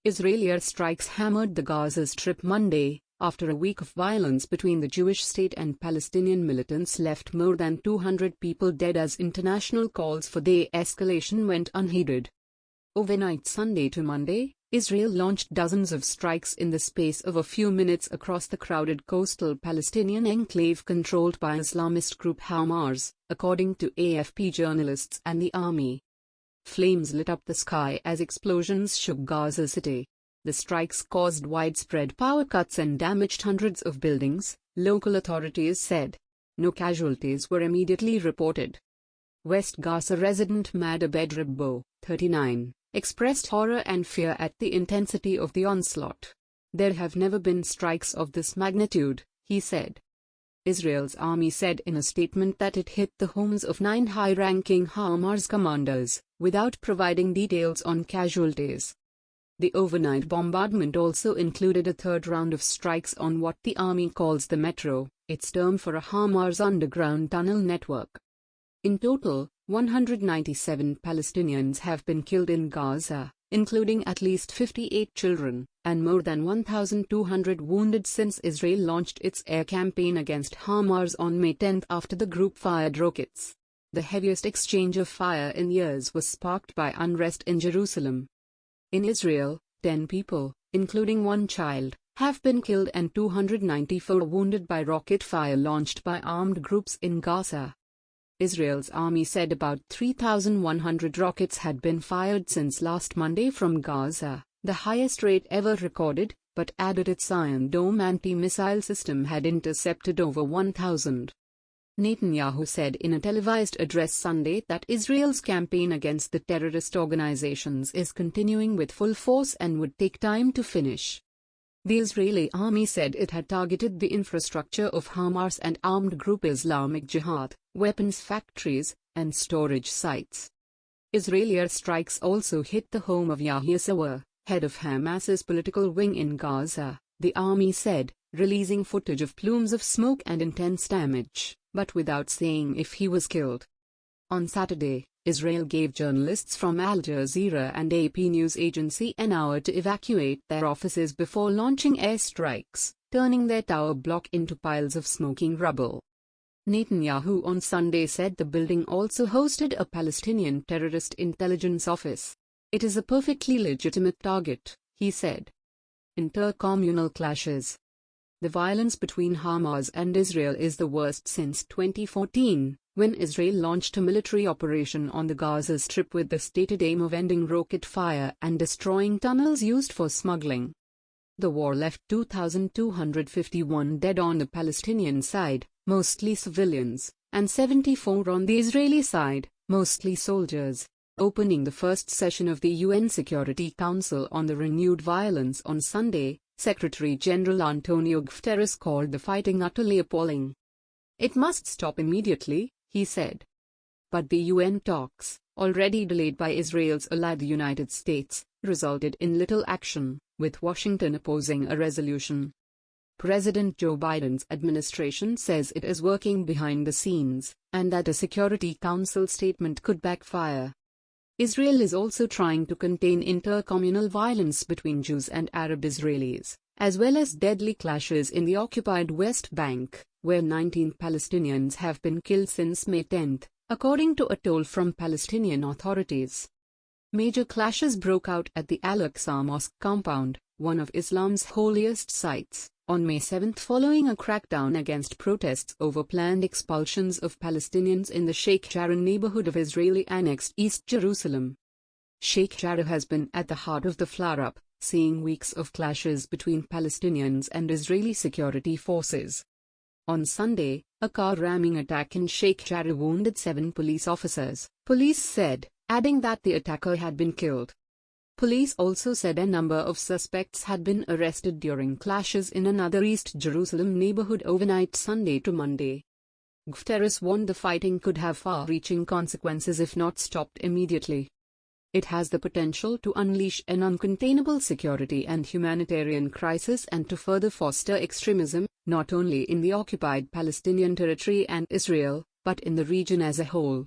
Israeli airstrikes hammered the Gaza Strip Monday, after a week of violence between the Jewish state and Palestinian militants left more than 200 people dead as international calls for de-escalation went unheeded. Overnight Sunday to Monday, Israel launched dozens of strikes in the space of a few minutes across the crowded coastal Palestinian enclave controlled by Islamist group Hamas, according to AFP journalists and the army. Flames lit up the sky as explosions shook Gaza City. The strikes caused widespread power cuts and damaged hundreds of buildings, local authorities said. No casualties were immediately reported. West Gaza resident Mad Abed Rabbo, 39, expressed horror and fear at the intensity of the onslaught. There have never been strikes of this magnitude, he said. Israel's army said in a statement that it hit the homes of 9 high-ranking Hamas commanders, without providing details on casualties. The overnight bombardment also included a third round of strikes on what the army calls the Metro, its term for a Hamas underground tunnel network. In total, 197 Palestinians have been killed in Gaza, including at least 58 children, and more than 1,200 wounded since Israel launched its air campaign against Hamas on May 10 after the group fired rockets. The heaviest exchange of fire in years was sparked by unrest in Jerusalem. In Israel, 10 people, including 1 child, have been killed and 294 wounded by rocket fire launched by armed groups in Gaza. Israel's army said about 3,100 rockets had been fired since last Monday from Gaza, the highest rate ever recorded, but added its Iron Dome anti-missile system had intercepted over 1,000. Netanyahu said in a televised address Sunday that Israel's campaign against the terrorist organizations is continuing with full force and would take time to finish. The Israeli army said it had targeted the infrastructure of Hamas and armed group Islamic Jihad, weapons factories, and storage sites. Israeli airstrikes also hit the home of Yahya Sinwar, head of Hamas's political wing in Gaza, the army said, releasing footage of plumes of smoke and intense damage, but without saying if he was killed. On Saturday, Israel gave journalists from Al Jazeera and AP news agency an hour to evacuate their offices before launching airstrikes, turning their tower block into piles of smoking rubble. Netanyahu on Sunday said the building also hosted a Palestinian terrorist intelligence office. It is a perfectly legitimate target, he said. Intercommunal clashes. The violence between Hamas and Israel is the worst since 2014, when Israel launched a military operation on the Gaza Strip with the stated aim of ending rocket fire and destroying tunnels used for smuggling. The war left 2,251 dead on the Palestinian side, mostly civilians, and 74 on the Israeli side, mostly soldiers, opening the first session of the UN Security Council on the renewed violence on Sunday. Secretary General Antonio Guterres called the fighting utterly appalling. It must stop immediately, he said. But the UN talks, already delayed by Israel's ally the United States, resulted in little action, with Washington opposing a resolution. President Joe Biden's administration says it is working behind the scenes, and that a Security Council statement could backfire. Israel is also trying to contain intercommunal violence between Jews and Arab Israelis, as well as deadly clashes in the occupied West Bank, where 19 Palestinians have been killed since May 10, according to a toll from Palestinian authorities. Major clashes broke out at the Al-Aqsa Mosque compound, one of Islam's holiest sites, on May 7 following a crackdown against protests over planned expulsions of Palestinians in the Sheikh Jarrah neighborhood of Israeli-annexed East Jerusalem. Sheikh Jarrah has been at the heart of the flareup, seeing weeks of clashes between Palestinians and Israeli security forces. On Sunday, a car ramming attack in Sheikh Jarrah wounded 7 police officers, police said, adding that the attacker had been killed. Police also said a number of suspects had been arrested during clashes in another East Jerusalem neighborhood overnight Sunday to Monday. Guterres warned the fighting could have far-reaching consequences if not stopped immediately. It has the potential to unleash an uncontainable security and humanitarian crisis and to further foster extremism, not only in the occupied Palestinian territory and Israel, but in the region as a whole.